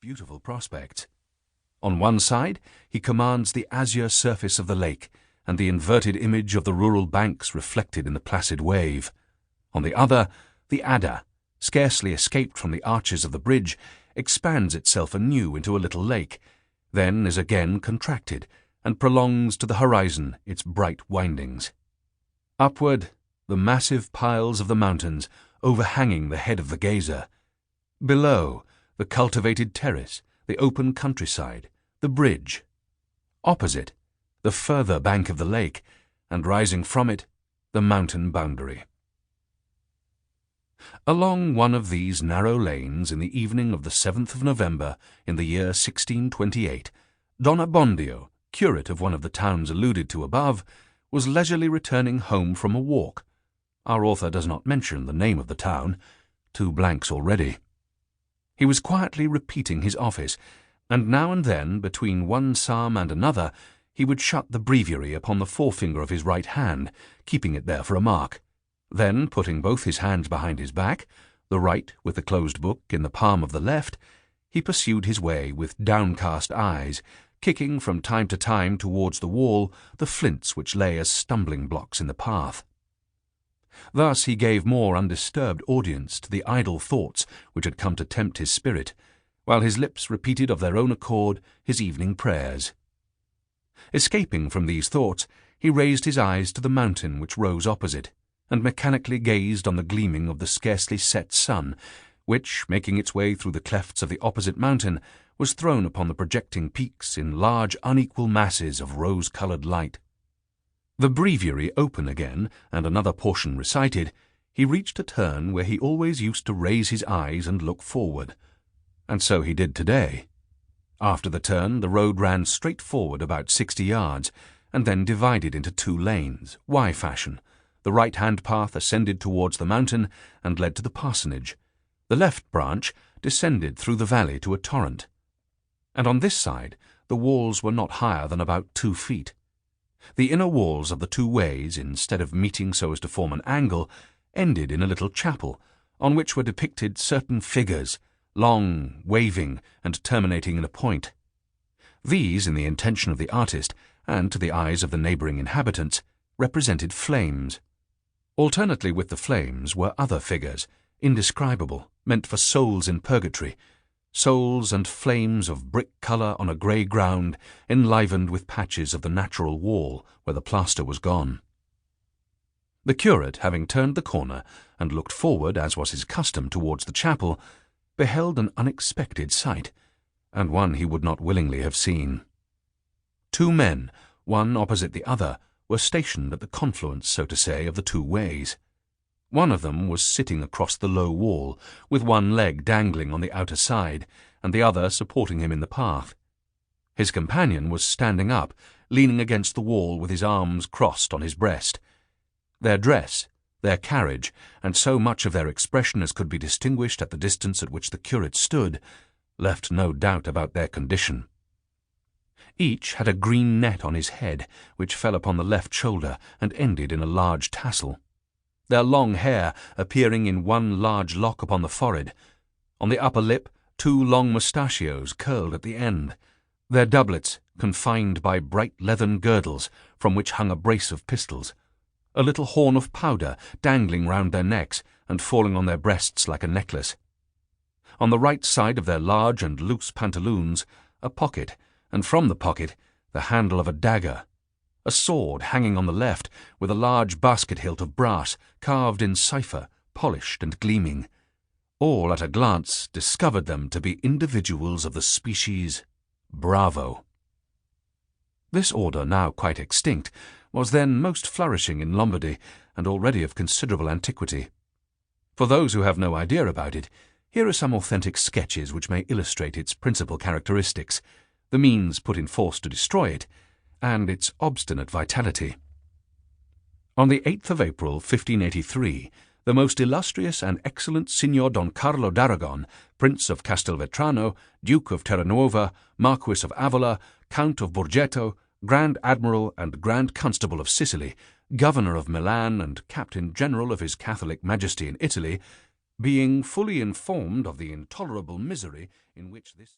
beautiful prospects. On one side, he commands the azure surface of the lake and the inverted image of the rural banks reflected in the placid wave. On the other, the Adda, scarcely escaped from the arches of the bridge, expands itself anew into a little lake, then is again contracted, and prolongs to the horizon its bright windings. Upward, the massive piles of the mountains overhanging the head of the gazer. Below, the cultivated terrace, the open countryside, the bridge. Opposite, the further bank of the lake, and rising from it, the mountain boundary. Along one of these narrow lanes in the evening of the 7th of November in the year 1628, Don Abbondio, curate of one of the towns alluded to above, was leisurely returning home from a walk. Our author does not mention the name of the town, 2 blanks already. He was quietly repeating his office, and now and then, between one psalm and another, he would shut the breviary upon the forefinger of his right hand, keeping it there for a mark. Then, putting both his hands behind his back, the right with the closed book in the palm of the left, he pursued his way with downcast eyes, kicking from time to time towards the wall the flints which lay as stumbling blocks in the path. Thus he gave more undisturbed audience to the idle thoughts which had come to tempt his spirit, while his lips repeated of their own accord his evening prayers. Escaping from these thoughts, he raised his eyes to the mountain which rose opposite, and mechanically gazed on the gleaming of the scarcely set sun, which, making its way through the clefts of the opposite mountain, was thrown upon the projecting peaks in large unequal masses of rose-coloured light. The breviary open again, and another portion recited, he reached a turn where he always used to raise his eyes and look forward, and so he did today. After the turn, the road ran straight forward about 60 yards, and then divided into 2 lanes, Y-fashion. The right-hand path ascended towards the mountain and led to the parsonage. The left branch descended through the valley to a torrent. And on this side, the walls were not higher than about 2 feet. The inner walls of the 2 ways, instead of meeting so as to form an angle, ended in a little chapel, on which were depicted certain figures, long, waving, and terminating in a point. These, in the intention of the artist, and to the eyes of the neighbouring inhabitants, represented flames. Alternately with the flames were other figures, indescribable, meant for souls in purgatory, souls and flames of brick colour on a grey ground, enlivened with patches of the natural wall where the plaster was gone. The curate, having turned the corner and looked forward, as was his custom, towards the chapel, beheld an unexpected sight, and one he would not willingly have seen. 2 men, one opposite the other, were stationed at the confluence, so to say, of the 2 ways. One of them was sitting across the low wall, with one leg dangling on the outer side, and the other supporting him in the path. His companion was standing up, leaning against the wall with his arms crossed on his breast. Their dress, their carriage, and so much of their expression as could be distinguished at the distance at which the curate stood, left no doubt about their condition. Each had a green net on his head, which fell upon the left shoulder and ended in a large tassel, their long hair appearing in one large lock upon the forehead. On the upper lip, 2 long mustachios curled at the end, their doublets confined by bright leathern girdles from which hung a brace of pistols, a little horn of powder dangling round their necks and falling on their breasts like a necklace. On the right side of their large and loose pantaloons, a pocket, and from the pocket the handle of a dagger, a sword hanging on the left with a large basket hilt of brass carved in cipher, polished and gleaming. All at a glance discovered them to be individuals of the species Bravo. This order, now quite extinct, was then most flourishing in Lombardy and already of considerable antiquity. For those who have no idea about it, here are some authentic sketches which may illustrate its principal characteristics, the means put in force to destroy it, and its obstinate vitality. On the 8th of April, 1583, the most illustrious and excellent Signor Don Carlo d'Aragon, Prince of Castelvetrano, Duke of Terranuova, Marquis of Avola, Count of Borgetto, Grand Admiral and Grand Constable of Sicily, Governor of Milan and Captain General of His Catholic Majesty in Italy, being fully informed of the intolerable misery in which this